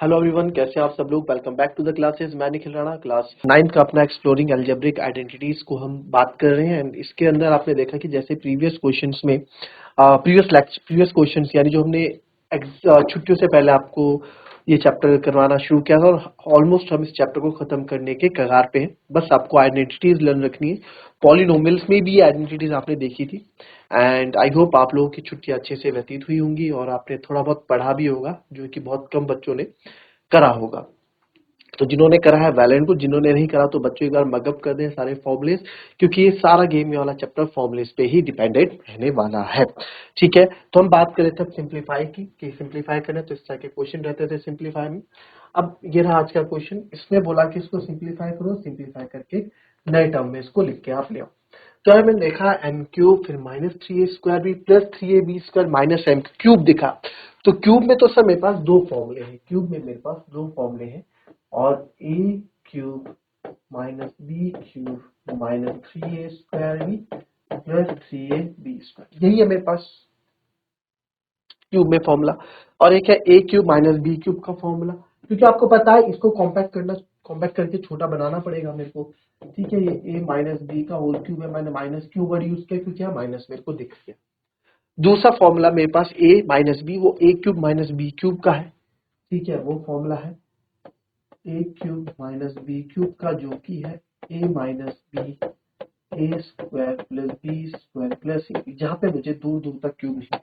Hello everyone, कैसे आप सब लोग। Welcome back to the classes. मैं निखिल राणा, क्लास 9 का अपना एक्सप्लोरिंग अलजेब्रिक आइडेंटिटीज को हम बात कर रहे हैं। एंड इसके अंदर आपने देखा कि जैसे प्रीवियस क्वेश्चंस में प्रीवियस क्वेश्चंस यानी जो हमने छुट्टियों से पहले आपको ये चैप्टर करवाना शुरू किया था, और ऑलमोस्ट हम इस चैप्टर को खत्म करने के कगार पे हैं। बस आपको आइडेंटिटीज लर्न रखनी है। पॉलिनोमियल्स में भी आइडेंटिटीज आपने देखी थी। एंड आई होप आप लोगों की छुट्टियां अच्छे से व्यतीत हुई होंगी और आपने थोड़ा बहुत पढ़ा भी होगा, जो कि बहुत कम बच्चों ने करा होगा। तो जिन्होंने करा है वैलेंट को, जिन्होंने नहीं करा तो बच्चों एक बार मगअप कर दें सारे फॉर्मुलेस, क्योंकि ये सारा गेम ये वाला चैप्टर फॉर्मुलेस पे ही डिपेंडेंट रहने वाला है। ठीक है, तो हम बात कर रहे थे सिंप्लीफाई की, कि सिंप्लीफाई करना तो इस तरह के क्वेश्चन रहते थे सिंप्लीफाई में। अब ये रहा आज का क्वेश्चन। इसने बोला कि इसको सिंप्लीफाई करो, सिंप्लीफाई करके नए टर्म में इसको लिख के आप ले आओ। तो हमने देखा एन क्यूब, फिर minus three A square B plus three A B square minus m cube दिखा। तो क्यूब में तो सर मेरे पास दो फॉर्मूले हैं, क्यूब में मेरे पास दो फॉर्मूले हैं, और A cube minus B cube minus three A square B plus three A B square, यही है मेरे पास क्यूब में फॉर्मूला। और एक है A cube minus B cube का फॉर्मूला, क्योंकि आपको पता है इसको कॉम्पैक्ट करके छोटा बनाना पड़ेगा मेरे को। ठीक है, ये ए माइनस बी का होल क्यूब है, मैंने माइनस क्यूब वर्ड यूज किया क्योंकि यहाँ माइनस मेरे को दिख गया। दूसरा फॉर्मूला मेरे पास ए माइनस बी, वो A cube minus B cube का है। ठीक है, वो फॉर्मूला है A cube minus B cube का, जो कि है ए minus B A square plus B square plus A, जहां पे मुझे दूर दूर तक क्यूब नहीं।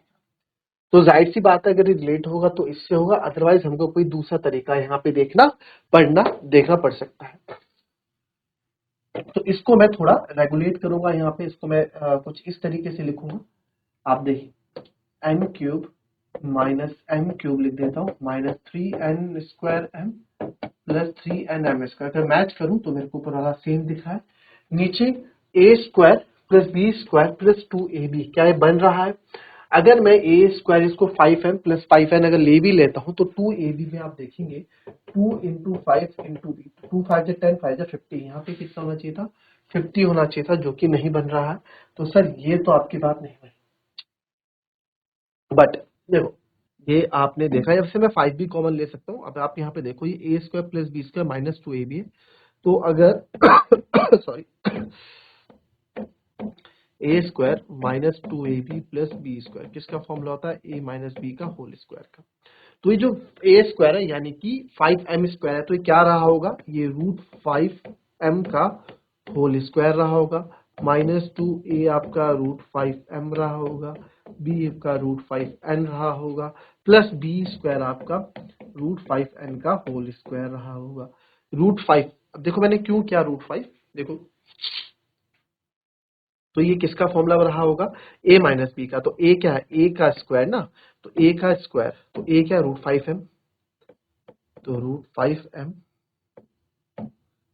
तो जाहिर सी बात है, अगर रिलेट होगा तो इससे होगा, अदरवाइज हमको कोई दूसरा तरीका यहाँ पे देखना पड़ सकता है। तो इसको मैं थोड़ा रेगुलेट करूंगा यहाँ पे, इसको मैं कुछ इस तरीके से लिखूंगा। आप देखिए, n cube minus m cube लिख देता हूँ, minus three n square m plus three n m square. अगर मैच करूं तो मेरे को ऊपर वाला सेम दिखा है। नीचे A square plus B square plus two A B, क्या ये बन रहा है? अगर मैं ए स्क्वायर इसको five M plus five N अगर ले भी लेता हूं तो टू ए बी में आप देखेंगे two into five into b, two five जा टेन, फाइव जा 50, यहाँ पे कितना होना चाहिए था? 50 होना चाहिए था, जो कि नहीं बन रहा है। तो सर ये तो आपकी बात नहीं बनी। बट देखो, ये आपने देखा है, वैसे मैं फाइव भी कॉमन ले सकता हूँ। अब आप यहाँ पे देखो, ये ए square plus B square minus two A B है। तो अगर sorry, A square minus two A B plus B square किसका फॉर्मूला होता है? ए माइनस बी का होल स्क्वायर का। तो ये जो ए स्क्वायर है यानी कि फाइव एम स्क्वायर है, तो ये क्या रहा होगा? ये रूट फाइव एम का होल स्क्वायर रहा होगा, माइनस टू ए आपका रूट फाइव एम रहा होगा, बी का रूट फाइव एन रहा होगा, प्लस बी स्क्वायर आपका रूट फाइव एन का होल स्क्वायर रहा होगा। रूट फाइव, अब देखो मैंने क्यों किया रूट फाइव, देखो तो ये किसका फॉर्मूला रहा होगा? ए माइनस बी का। तो ए क्या है? ए का स्क्वायर ना, तो ए का स्क्वायर, तो ए क्या? रूट फाइव एम, तो root five m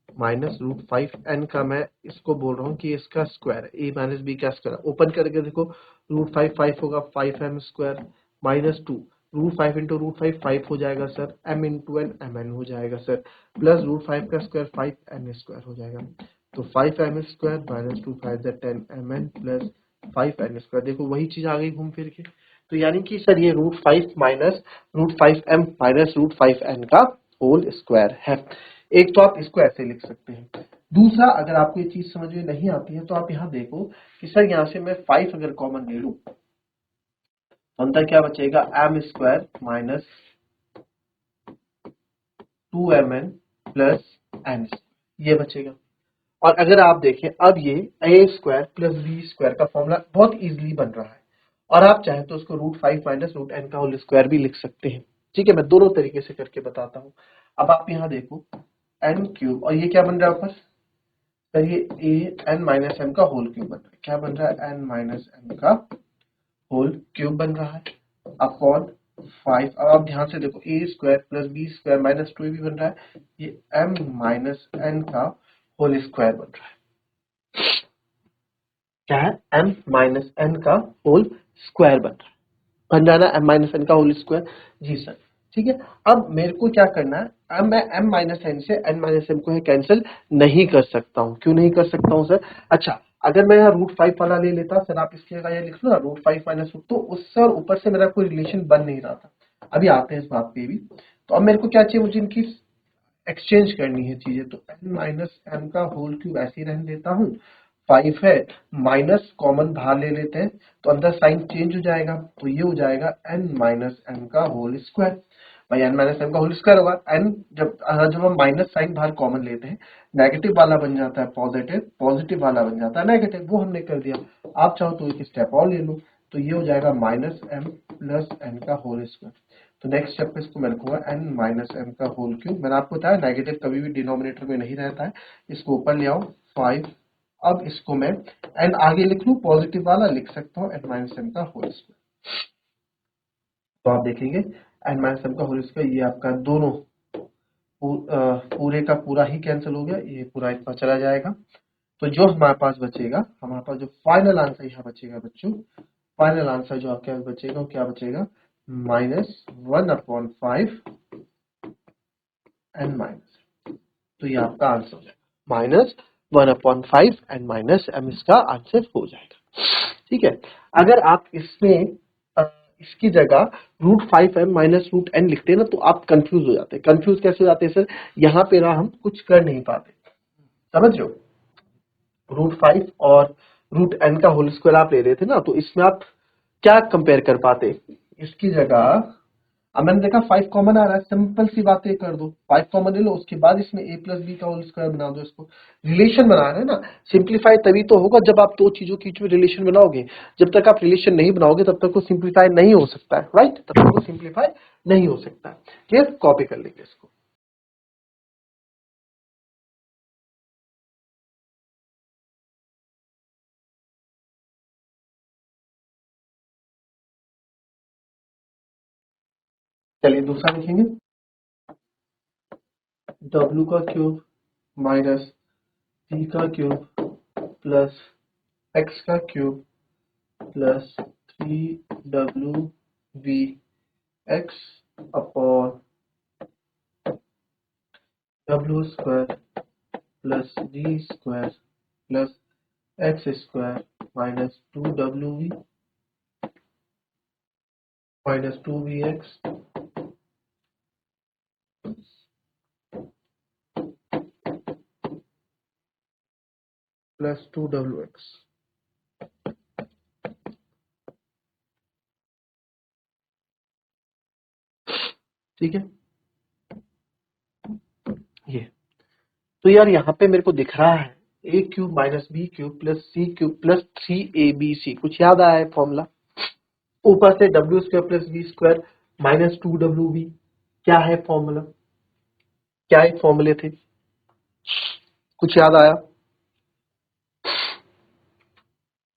minus root five n का, मैं इसको बोल रहा हूँ कि इसका स्क्वायर है, ए माइनस बी का स्क्वायर। ओपन करके देखो, रूट फाइव फाइव होगा, five m square minus two, root five into root five five हो जाएगा sir, m into n m n हो जाएगा सर, प्लस रूट फाइव का स्क्वायर फाइव एम स्क्वायर हो जाएगा। तो five m square minus two five ten m n plus five n square, देखो वही चीज आ गई घूम फिर के। तो यानी कि सर ये root five minus root five m minus root five n का होल स्क्वायर है। एक तो आप इसको ऐसे लिख सकते हैं। दूसरा, अगर आपको ये चीज समझ में नहीं आती है तो आप यहाँ देखो कि सर यहाँ से मैं फाइव अगर कॉमन ले लूं तो अंतर क्या बचेगा? M square minus two m n plus n, ये बचेगा। और अगर आप देखें, अब ये ए स्क्वायर प्लस बी स्क्वायर का फॉर्मूला बहुत इजीली बन रहा है, और आप चाहें तो उसको root five minus root n का होल स्क्वायर भी लिख सकते हैं। ठीक है, मैं दोनों तरीके से करके बताता हूँ। अब आप यहाँ देखो, एन क्यूब, और ये क्या बन रहा है ऊपर? सर ये ए एन माइनस एम का होल क्यूब बन रहा है। क्या बन रहा है? एन माइनस एम का होल क्यूब बन रहा है अपॉन फाइव। अब आप ध्यान से देखो, A square plus B square minus two भी बन रहा है, ये एम माइनस एन का होल स्क्वायर बन रहा है। क्या है? एम माइनस एन का होल स्क्वायर बन रहा है। बन रहा है ना, एम माइनस एन का होल स्क्वायर? जी सर। ठीक है, अब मेरे को क्या करना है? अब मैं m माइनस एन से n माइनस एम को है कैंसिल नहीं कर सकता हूँ। क्यों नहीं कर सकता हूँ सर? अच्छा, अगर मैं यहाँ रूट फाइव वाला ले लेता सर, आप इसकी जगह ये लिख लो ना रूट फाइव माइनस रूट, तो उससे और ऊपर से मेरा कोई रिलेशन बन नहीं रहा था। अभी आते हैं इस बात पे भी। तो अब मेरे को क्या चाहिए, मुझे इनकी एक्सचेंज करनी है चीजें, तो n माइनस एम का होल क्यूब ऐसे ही रहने देता हूँ। 5 है, माइनस कॉमन बाहर ले लेते हैं तो अंदर साइन चेंज हो जाएगा, तो ये हो जाएगा n माइनस एम का होल स्क्वायर। भाई n माइनस एम का होल स्क्वायर होगा, n जब हम माइनस साइन बाहर कॉमन लेते हैं, नेगेटिव वाला बन जाता है पॉजिटिव, पॉजिटिव वाला बन जाता है नेगेटिव, वो हमने कर दिया। आप चाहो तो एक स्टेप और ले लो, तो ये हो जाएगा माइनस एम प्लस एन का होल स्क्वायर। तो नेक्स्ट स्टेप पे इसको मैं लिखूंगा n माइनस एम का होल क्यूब। मैंने आपको बताया नेगेटिव कभी भी डिनोमिनेटर में नहीं रहता है, इसको ऊपर ले आओ 5। अब इसको मैं n आगे लिख लूं, पॉजिटिव वाला लिख सकता हूँ n माइनस एम का होल स्क्वायर। तो आप देखेंगे n माइनस एम का होल स्क्वायर, ये आपका दोनों पूरे का पूरा ही कैंसिल हो गया, ये पूरा इतना चला जाएगा। तो जो हमारे पास बचेगा, हमारे पास जो फाइनल आंसर यहाँ बचेगा बच्चों, फाइनल आंसर जो आपके पास बचेगा वो क्या बचेगा, -1/5 एन माइनस। तो ये आपका आंसर हो जाएगा, -1/5 एन माइनस एम इसका आंसर हो जाएगा। ठीक है, अगर आप इसमें इसकी जगह √5m माइनस √n लिखते हैं ना, तो आप कंफ्यूज हो जाते हैं। कंफ्यूज कैसे हो जाते हैं सर, यहाँ पे ना हम कुछ कर नहीं पाते, समझ रहे हो। √5 और √n का होल स्क्वायर आप ले रहे थे ना, तो इसमें आप क्या कंपेयर कर पाते, इसकी जगह अब मैंने देखा 5 कॉमन आ रहा है, सिंपल सी बातें कर दो, 5 कॉमन ले लो, उसके बाद इसमें a प्लस बी का होल स्क्वायर बना दो। इसको रिलेशन बना रहे हैं ना, सिंप्लीफाई तभी तो होगा जब आप दो चीजों के बीच में रिलेशन बनाओगे। जब तक आप रिलेशन नहीं बनाओगे तब तक वो सिंप्लीफाई नहीं हो सकता है, राइट, तब तक वो सिंप्लीफाई नहीं हो सकता है। क्लियर, कॉपी कर लेंगे इसको। चलिए दूसरा लिखेंगे, w का क्यूब माइनस c का क्यूब प्लस x का cube plus 3wv(x) upon w square plus d square plus x square minus 2wv minus 2vx plus 2wx। ठीक है, ये तो यार यहाँ पे मेरे को दिख रहा है a cube minus B cube plus c cube plus 3abc। कुछ याद आया है फॉर्मूला, ऊपर से w square plus v square minus 2wv, क्या है फॉर्मूला, क्या एक फॉर्मूले थे, कुछ याद आया,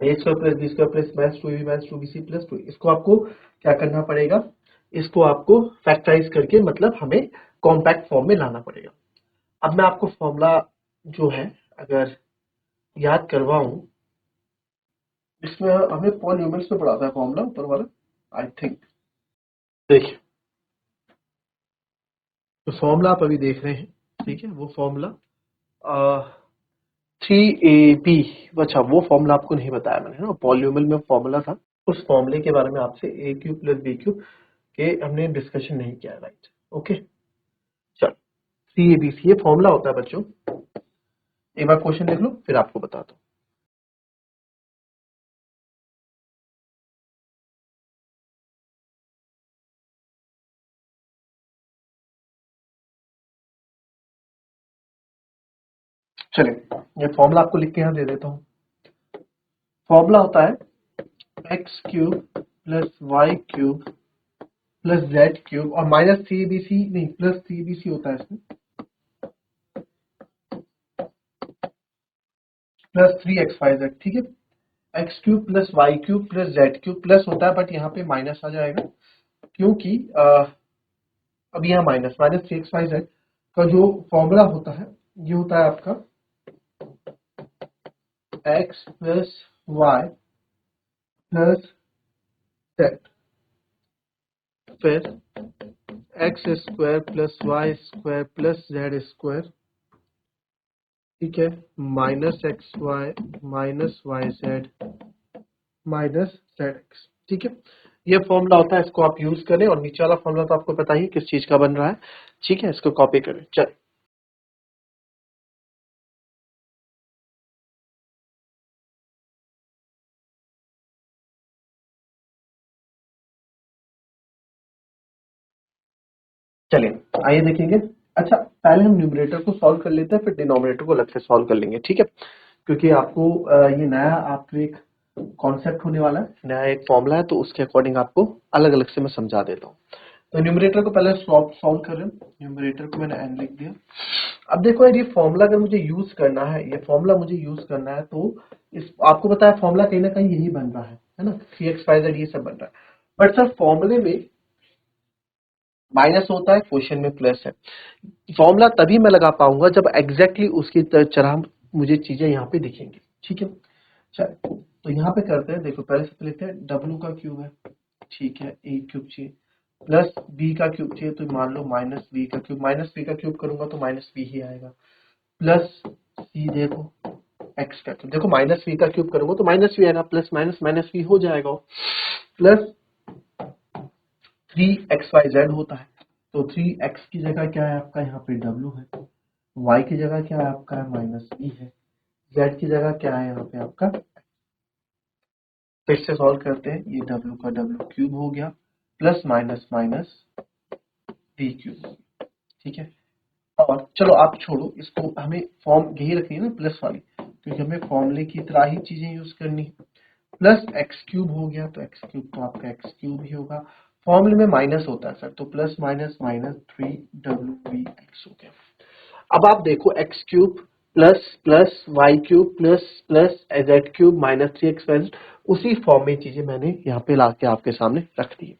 A square plus B square plus minus 2ab minus 2bc plus 2। इसको आपको क्या करना पड़ेगा, इसको आपको फैक्टराइज करके मतलब हमें कॉम्पैक्ट फॉर्म में लाना पड़ेगा। अब मैं आपको फॉर्मूला जो है अगर याद करवाऊं, इसमें हमें पॉलिनोमियल्स में पढ़ाता है फॉर्मूला ऊपर वाला, आई थिंक। देखिए, तो फॉर्मूला आप अभी देख रहे हैं, ठीक है, वो फॉर्मूला 3ab, अच्छा वो फॉर्मूला आपको नहीं बताया मैंने ना, पॉलिनोमियल में फॉर्मूला था, उस फॉर्मूले के बारे में आपसे ए क्यूब प्लस बी क्यूब के हमने डिस्कशन नहीं किया, राइट, ओके। चलो 3abc ये फॉर्मूला होता है बच्चों, एक बार क्वेश्चन देख लो फिर आपको बताता हूँ। चलिए ये फॉर्मूला आपको लिख के यहाँ दे देता हूँ। फॉर्मूला होता है x cube plus y cube plus z cube और माइनस 3abc नहीं प्लस 3abc होता है इसमें, प्लस 3xyz। ठीक है, x cube plus y cube plus z cube plus होता है, बट यहाँ पे माइनस आ जाएगा क्योंकि अब यहाँ माइनस माइनस 3xyz का जो फॉर्मूला होता है ये होता है आपका X plus Y plus Z, फिर X square plus Y square plus Z square, ठीक है, minus X Y minus Y Z minus Z X. ठीक है, ये फॉर्मूला होता है, इसको आप यूज करें, और नीचे वाला फॉर्मूला तो आपको पता ही है किस चीज का बन रहा है। ठीक है, इसको कॉपी करें। चल चलिए आइए देखेंगे। अच्छा, पहले हम न्यूमरेटर को सॉल्व कर लेते हैं, फिर डिनोमिनेटर को अलग से सॉल्व कर लेंगे। ठीक है, क्योंकि आपको ये नया आपके एक कॉन्सेप्ट होने वाला है, नया एक फॉर्मूला है, तो उसके अकॉर्डिंग आपको अलग अलग से मैं समझा देता हूँ। तो न्यूमरेटर को पहले सॉल्व कर रहे हैं। न्यूमरेटर को मैंने n लिख दिया। अब देखो यार, ये फॉर्मूला अगर मुझे यूज करना है, ये फॉर्मूला मुझे यूज करना है, तो इस आपको पता है फॉर्मूला कहीं ना कहीं यही बन रहा है ना, 3x5z ये सब बन रहा है। बट सर फॉर्मूले में माइनस होता है, क्वेश्चन में प्लस है। फॉर्मूला तभी मैं लगा पाऊंगा जब एग्जैक्टली उसकी तरह मुझे चीजें यहाँ पे दिखेंगी। ठीक है, चल तो यहाँ पे करते हैं। देखो पहले से लिखते हैं, डब्ल्यू का क्यूब है, ठीक है, ए क्यूब चाहिए, प्लस बी का क्यूब चाहिए, तो मान लो माइनस बी का क्यूब। माइनस बी का क्यूब करूंगा तो माइनस बी ही आएगा, प्लस सी देखो एक्स का क्यूब। देखो माइनस बी का क्यूब करूंगा तो माइनस बी आएगा, प्लस माइनस माइनस बी हो जाएगा, प्लस 3xyz होता है, तो 3x की जगह क्या है आपका यहाँ पे w है, y की जगह क्या है आपका माइनस e है, z की जगह क्या है यहाँ पे आपका। फिर से सॉल्व करते हैं, ये w का w क्यूब हो गया, plus minus minus b cube. ठीक है, और चलो आप छोड़ो इसको, हमें फॉर्म यही रखनी है ना प्लस वाली, क्योंकि हमें फॉर्मूले की तरह ही चीजें यूज करनी है। प्लस एक्स क्यूब हो गया, तो एक्स क्यूब तो आपका एक्स क्यूब ही होगा। फॉर्मूले में माइनस होता है सर, तो प्लस माइनस माइनस 3w(x) हो गया। अब आप देखो x cube plus plus y cube plus plus z cube minus 3x, उसी फॉर्म में चीजें मैंने यहाँ पे ला के आपके सामने रख दी है।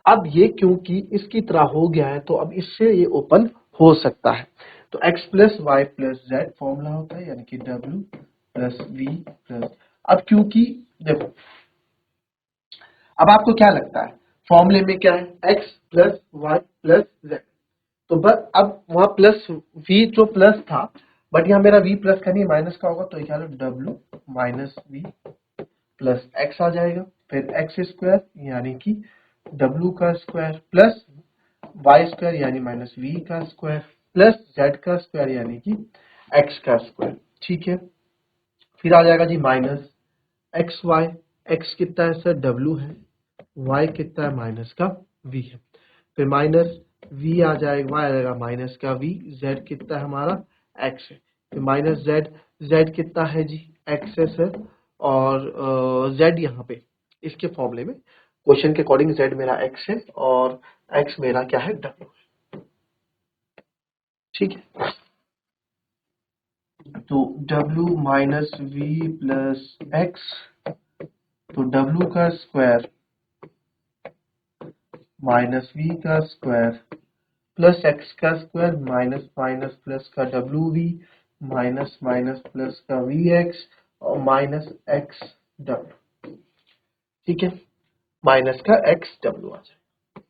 अब ये क्योंकि इसकी तरह हो गया है, तो अब इससे ये ओपन हो सकता है। तो x plus Y plus z formula होता है, यानी कि w प्लस वी प्लस। अब क्योंकि देखो, अब आपको क्या लगता है फॉर्मूले में क्या है, x plus Y plus z, तो बस अब वहां प्लस v जो प्लस था, बट यहाँ मेरा v प्लस का नहीं माइनस का होगा, तो क्या w minus we plus X आ जाएगा। फिर एक्स स्क्वायर यानी कि w का स्क्वायर प्लस वाई स्क्वायर यानी माइनस वी का स्क्वायर प्लस जेड का स्क्वायर यानी कि एक्स का स्क्वायर। ठीक है, फिर आ जाएगा जी माइनस एक्स वाई। एक्स कितना है सर, w है, y कितना है माइनस का v है, फिर माइनस v आ जाएगा, y आ जाएगा माइनस का v, z कितना है हमारा x है, फिर माइनस z, z कितना है जी x है सर, और z यहाँ पे इसके फॉर्मूले में क्वेश्चन के अकॉर्डिंग z मेरा x है और x मेरा क्या है w है। ठीक है, तो w minus we plus x, तो w का स्क्वायर माइनस वी का स्क्वायर प्लस एक्स का स्क्वायर माइनस माइनस प्लस का डब्ल्यू वी माइनस माइनस प्लस का वी एक्स और माइनस एक्स डब्ल्यू। ठीक है, माइनस का एक्स डब्ल्यू आ जाए।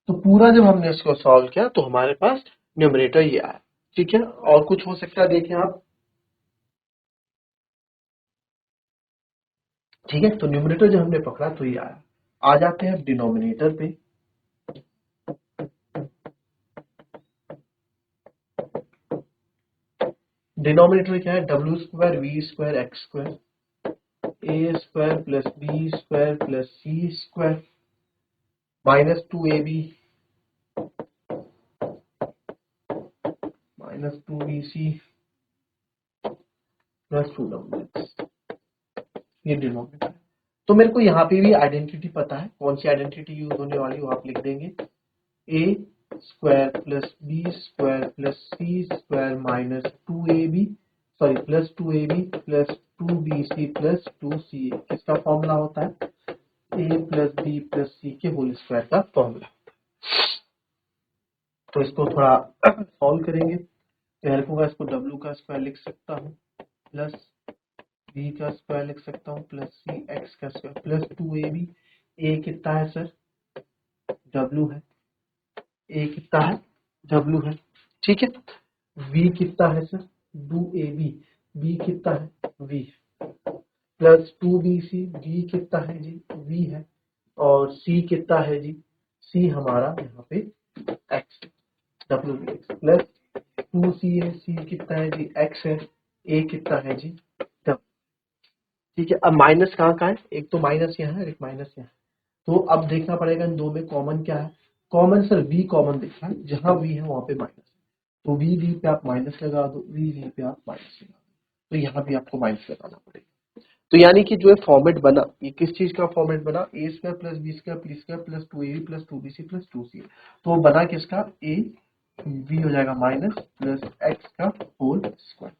तो पूरा जब हमने इसको सॉल्व किया तो हमारे पास न्यूमरेटर ये आया। ठीक है, और कुछ हो सकता है देखें आप। ठीक है, तो न्यूमरेटर जब हमने पकड़ा तो ये आया। आ जाते हैं डिनोमिनेटर पे। डिनोमिनेटर क्या है, डब्ल्यू square v square x square, a square plus B square plus C square minus 2ab minus 2bc plus 2wx, ये डिनोमिनेटर है। तो मेरे को यहाँ पे भी आइडेंटिटी पता है, कौन सी आइडेंटिटी यूज होने वाली वो आप लिख देंगे, A square plus B square plus C square minus 2ab, sorry plus 2ab plus 2bc plus 2ca, किसका फॉर्मूला होता है, A plus B plus C के होल स्क्वायर का फॉर्मूला। तो इसको थोड़ा सॉल्व करेंगे, तो लिखूंगा इसको w का स्क्वायर लिख सकता हूँ, प्लस b का स्क्वायर लिख सकता हूँ, प्लस सी एक्स का स्क्वायर प्लस 2ab। ए कितना है सर, w है, ए कितना है w है। ठीक है, v कितना है सर 2ab, b कितना है v, प्लस 2bc, b कितना है जी v है, और c कितना है जी, c हमारा यहाँ पे x डब्ल्यू बी एक्स प्लस 2c है, c कितना है जी x है, a कितना है जी w। ठीक है, अब माइनस कहाँ कहाँ है, एक तो माइनस यहाँ है, एक माइनस यहाँ है, तो अब देखना पड़ेगा इन दो में कॉमन क्या है। कॉमन सर v कॉमन देखना है, जहां v है वहां पे माइनस है, तो v पे आप माइनस लगा दो, v पे आप माइनस लगा दो, तो यहाँ भी आपको माइनस लगाना पड़ेगा। तो यानी कि जो है फॉर्मेट बना, ये किस चीज का फॉर्मेट बना, A square plus B square plus square plus 2ab plus 2bc plus 2c। तो वो बना किसका, ए v हो जाएगा माइनस प्लस एक्स का होल स्क्वायर।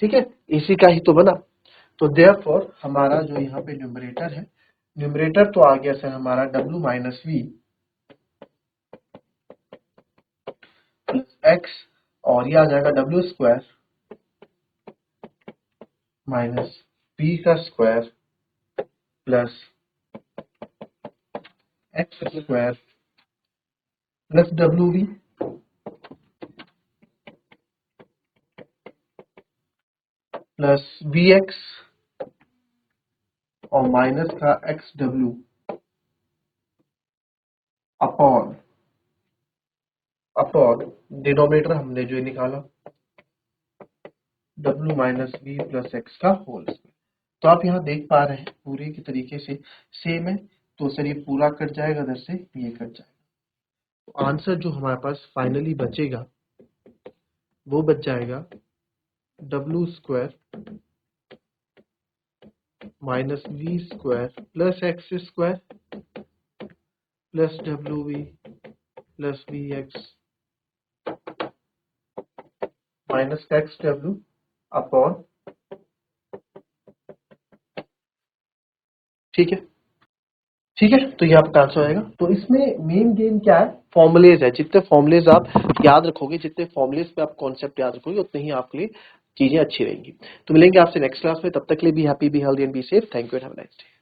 ठीक है, इसी का ही तो बना। तो देयरफॉर हमारा जो यहाँ पे न्यूमरेटर है, न्यूमरेटर तो आ गया सर हमारा w minus we plus x, और ये आ जाएगा w स्क्वायर माइनस v का square plus x square plus डब्ल्यू वी प्लस वी एक्स और माइनस का एक्स डब्ल्यू अपॉन डिनोमिनेटर हमने जो निकाला w minus we plus x का होल स्क्वायर। तो आप यहाँ देख पा रहे हैं पूरे की तरीके से सेम है, तो सर ये पूरा कट जाएगा, इधर से ये कट जाएगा, तो आंसर जो हमारे पास फाइनली बचेगा वो बच जाएगा w square minus v square plus x square plus डब्ल्यू v plus v x minus का एक्स डब्ल्यू अपॉन। ठीक है, ठीक है, तो ये आपका आंसर आएगा। तो इसमें मेन गेम क्या है, फॉर्मुलेज है। जितने फॉर्मुलेज आप याद रखोगे, जितने फॉर्मुलेज पे आप कॉन्सेप्ट याद रखोगे, उतने ही आपके लिए चीजें अच्छी रहेंगी। तो मिलेंगे आपसे नेक्स्ट क्लास में, तब तक के लिए be happy, be healthy and be safe. Thank you and have a nice day.